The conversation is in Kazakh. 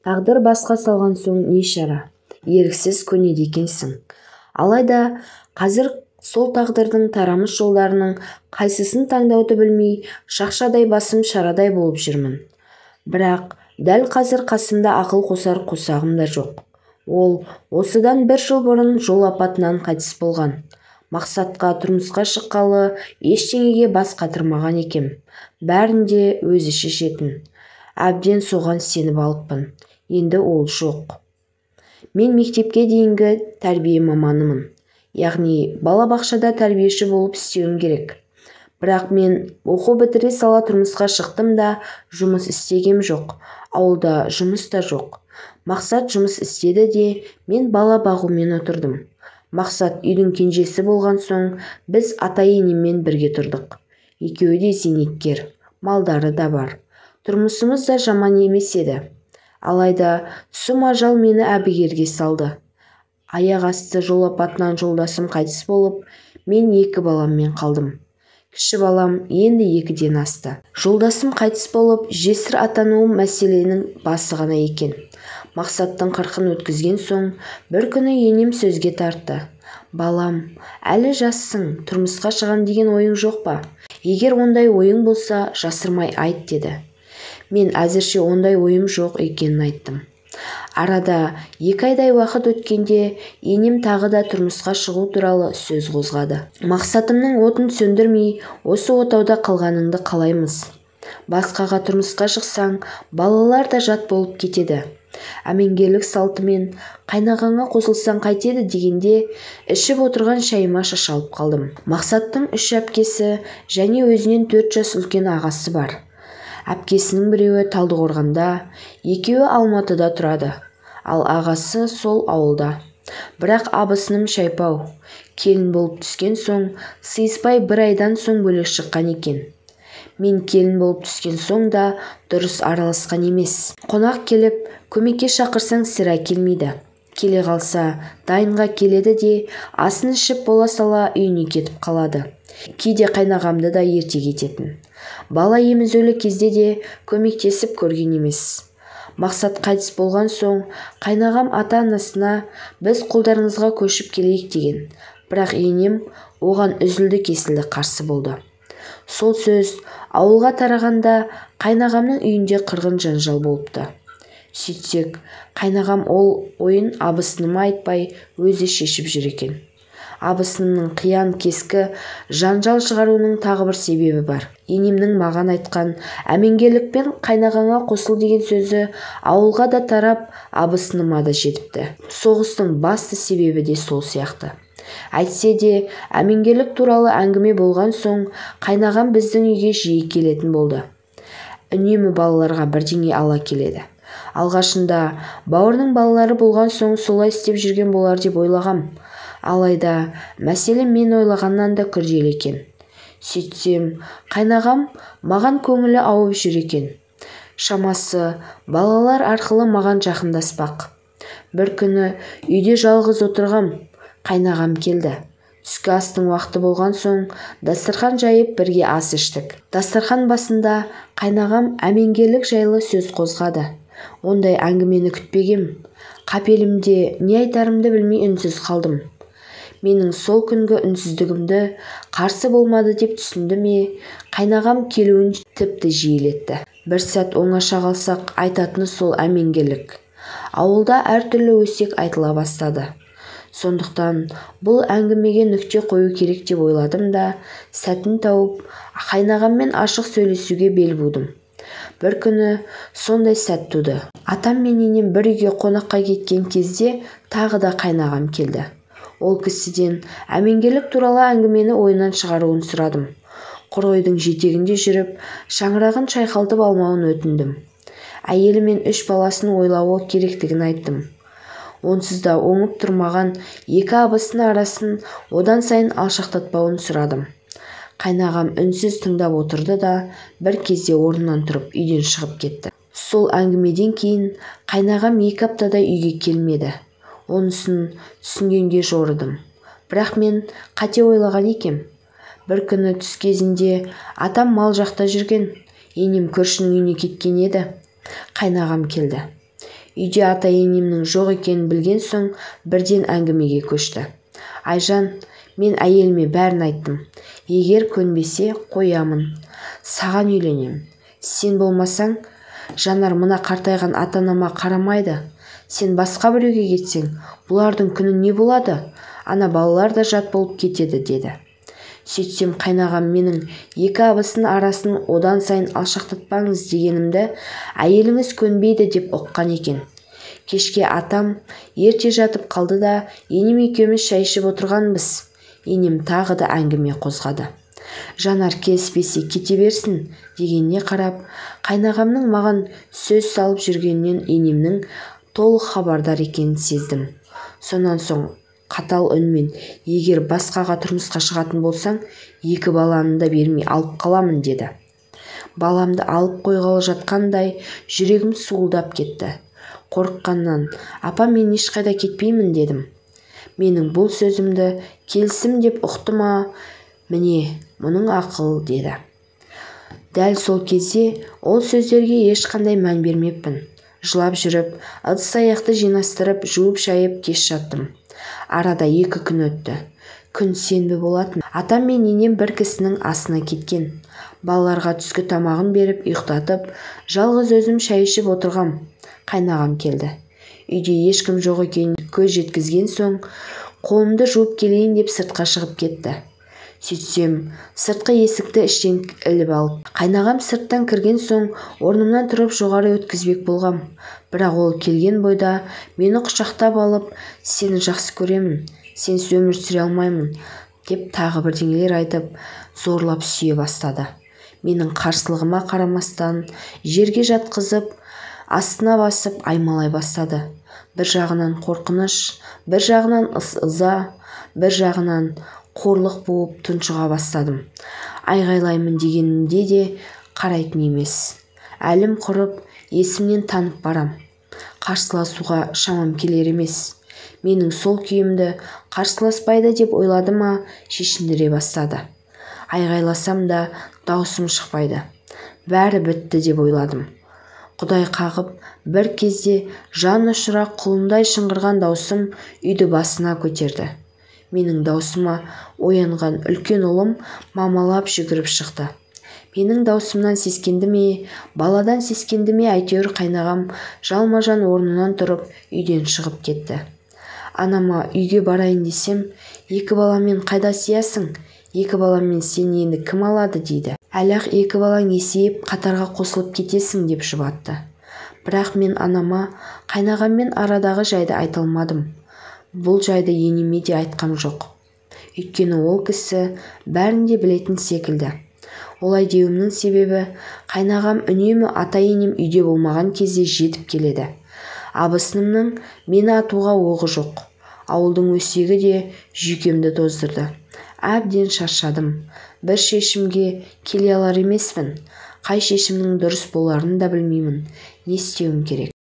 Тағдыр басқа салған соң не шара, еріксіз көнеді екенсің. Алайда қазір сол тағдырдың тарамыс жолдарының қайсысын таңдауды білмей, шақшадай басым шарадай болып жүрмін. Бірақ дәл қазір қасымда ақыл қосар қосағым да жоқ. Ол осыдан 1 жыл бұрын жол апатынан қайтыс болған. Мақсатқа тұрмысқа шыққалы ештеңеге бас қатырмаған екем. Бәрін де өзі шешетін. Әбден соған сеніп алыппын. Енді ол жоқ. Мен мектепке дейінгі тәрбие маманымын. Яғни балабақшада тәрбиеші болып істеуім керек. Бірақ мен оқу бітіре сала тұрмысқа шықтым да жұмыс істегем жоқ. Ауылда жұмыс та жоқ. Мақсат жұмыс істеді де мен бала бағумен отырдым. Мақсат үйдің кенжесі болған соң біз ата-енеммен бірге тұрдық. Екеуі де зейнеткер, малдары да бар. Тұрмысымыз да жаман емес еді. Алайда сұм ажал мені әбігерге салды. Аяқ асты жол апатынан жолдасым қайтыс болып, мен 2 баламмен қалдым. Кіші балам енді 2-ден асты. Жолдасым қайтыс болып, жесір атануым мәселенің басы ғана екен. Мақсаттың 40-ын өткізген соң, бір күні енем сөзге тартты. Балам, әлі жассың, тұрмысқа шығам деген ойың жоқ па? Егер ондай ойың болса, жасырмай айт деді. Мен әзірше ондай ойым жоқ екенін айттым. Арада 2 айдай уақыт өткенде, енем тағы да тұрмысқа шығу туралы сөз қозғады. Мақсатымның отын сөндірмей, осы отауда қалғаныңды қалаймыз. Басқаға тұрмысқа шықсаң, балалар да жат болып кетеді. Әмеңгерлік салтымен қайнағаңа қосылсаң қайтеді дегенде, ішіп отырған шайыма шашалып қалдым. Мақсаттың 3 әпкесі және өзінен 4 жас үлкен ағасы бар. Әпкесінің біреуі Талдықорғанда, екеуі Алматыда тұрады, ал ағасы сол ауылда. Бірақ абысыным шайпау. Келін болып түскен соң, сыйыспай 1 айдан соң бөлек шыққан екен. Мен келін болып түскен соң да дұрыс араласқан емес. Қонақ келіп, көмекке шақырсаң сірә келмейді. Келе қалса, дайынға келеді де, асын ішіп бола сала үйіне кетіп қалады. Кейде қайнағамды да ерте кететін. Бала емізулі кезде де көмектесіп көрген емес. Мақсат қайтыс болған соң, қайнағам ата-анасына біз қолдарыңызға көшіп келейік деген. Бірақ енем оған үзілді-кесілді қарсы болды. Сол сөз ауылға тарағанда қайнағамның үйінде қырғын жанжал болыпты. Сөйтсек, қайнағам ол ойын абысыныма айтпай өзі шешіп жүр екен. Абысынымның қиян кескі жанжал шығаруының тағы бір себебі бар. Енемнің маған айтқан әмеңгерлікпен қайнағаңа қосыл деген сөзі ауылға да тарап, абысыныма да жетіпті. Соғыстың басты себебі де сол сияқты. Әйтсе де, әмеңгерлік туралы әңгіме болған соң, қайнағам біздің үйге жиі келетін болды. Үнемі балаларға бірдеңе ала келеді. Алғашында бауырының балалары болған соң солай істеп жүрген болар деп ойлағам. Алайда мәселе мен ойлағаннан да күрделі екен. Сөйтсем, қайнағам маған көңілі ауып жүр екен. Шамасы балалар арқылы маған жақындаспақ. Бір күні үйде жалғыз отырғам, қайнағам келді. Түскі астың уақыты болған соң, дастархан жайып бірге ас іштік. Дастархан басында қайнағам әмеңгерлік жайлы сөз қозғады. Ондай әңгімені күтпегем. Қапелімде не айтарымды білмей үнсіз қалдым. Менің сол күнгі үнсіздігімді қарсы болмады деп түсінді ме, қайнағам келуін тіпті жиілетті. Бір сәт оңаша қалсақ, айтатыны сол әмеңгерлік. Ауылда әртүрлі өсек айтыла бастады. Сондықтан бұл әңгімеге нүкте қою керек деп ойладым да, сәтін тауып, қайнағаммен ашық сөйлесуге бел будым. Бір күні сондай сәт туды. Атам мен енем бір үйге қонаққа кеткен кезде тағы да қайнағам келді. Ол кісіден әмеңгерлік туралы әңгімені ойынан шығаруын сұрадым. Құр ойдың жетегінде жүріп, шаңырағын шайқалтып алмауын өтіндім. Әйелі мен 3 баласын ойлауы керектігін айттым. Онсыз да оңып тұрмаған 2 абысының арасын одан сайын алшақтатпауын сұрадым. Қайнағам үнсіз тыңдап отырды да, бір кезде орнынан тұрып үйден шығып кетті. Сол әңгімеден кейін қайнағам 2 аптадай үйге келмеді. Онысын түсінгенге жорыдым. Бірақ мен қате ойлаған екем. Бір күні түс кезінде атам мал жақта жүрген, енем көршінің үйіне кеткен еді. Қайнағам келді. Үйде ата-енемнің жоқ екенін білген соң бірден әңгімеге көшті. Айжан, мен әйеліме бәрін айттым. Егер көнбесе қоямын. Саған үйленем. Сен болмасаң, Жанар мына қартайған ата-анама қарамайды. Сен басқа біреуге кетсең, бұлардың күні не болады? Ана балалар да жат болып кетеді, деді. Сөйтсем қайнағам менің екі абысын арасын одан сайын алшақтатпаңыз дегенімді әйеліңіз көнбейді деп ұққан екен. Кешке атам ерте жатып қалды да енем екеуміз шай ішіп отырғанбыз. Енем тағы да әңгіме қозғады. Жанар келіспесе кете берсін дегеніне қарап, қайнағамның маған сөз салып жүргенінен енемнің толық хабардар екенін сездім. Сонан соң қатал үнмен, егер басқаға тұрмысқа шығатын болсаң, екі баланы да бермей алып қаламын, деді. Баламды алып қойғалы жатқандай жүрегім суылдап кетті. Қорыққаннан, апа мен ешқайда кетпеймін, дедім. Менің бұл сөзімді келісім деп ұқты ма? Міне, мұның ақыл, деді. Дәл сол кезде ол сөздерге ешқандай мән бермеппін. Жылап жүріп, ыдыс-аяқты жинастырып, жуып-шайып кеш жаттым. Арада 2 күн өтті. Күн сенбі болатын. Атам мен енем бір кісінің асына кеткен. Балаларға түскі тамағын беріп, ұйықтатып, жалғыз өзім шай ішіп отырғам. Қайнағам келді. Үйде ешкім жоқ екенін көз жеткізген соң, қолымды жуып келейін деп сыртқа шығып кетті. Сөйтсем, сыртқы есікті іштен іліп алып, қайнағам сырттан кірген соң, орнымнан тұрып жоғары өткізбек болғам. Бірақ ол келген бойда мені құшақтап алып, сені жақсы көремін, сенсіз өмір сүре алмаймын, деп тағы бірдеңелер айтып, зорлап сүйе бастады. Менің қарсылығыма қарамастан, жерге жатқызып, астына басып аймалай бастады. Бір жағынан қорқыныш, бір жағынан ыза, бір жағынан қорлық болып тұншыға бастадым. Айғайлаймын дегенімде де қарайтын емес. Әлім құрып, есімнен танып барам. Қарсыласуға шамам келер емес. Менің сол күйімді қарсыласпайды деп ойлады ма, шешіндіре бастады. Айғайласам да даусым шықпайды. Бәрі бітті деп ойладым. Құдай қағып, бір кезде жан ұшыра құлындай шыңғырған даусым үйді басына көтерді. Менің даусыма оянған үлкен ұлым мамалап жүгіріп шықты. Менің даусымнан сескенді ме, баладан сескенді ме, әйтеуір қайнағам жалма-жан орнынан тұрып үйден шығып кетті. Анама үйге барайын десем, 2 баламен қайда сиясың? 2 баламен сен енді кім алады, дейді. Әлі-ақ 2 балаң есейіп қатарға қосылып кетесің, деп жұбатты. Бірақ мен анама қайнағаммен арадағы жайды айта алмадым. Бұл жайды енеме де айтқам жоқ. Өйткені ол кісі бәрін де білетін секілді. Олай деуімнің себебі, қайнағам үнемі ата-енем үйде болмаған кезде жетіп келеді. Абысынымның мені атуға оғы жоқ. Ауылдың өсегі де жүйкемді тоздырды. Әбден шаршадым. Бір шешімге келе алар емеспін. Қай шешімнің дұрыс боларын да білмеймін. Не істеуім керек?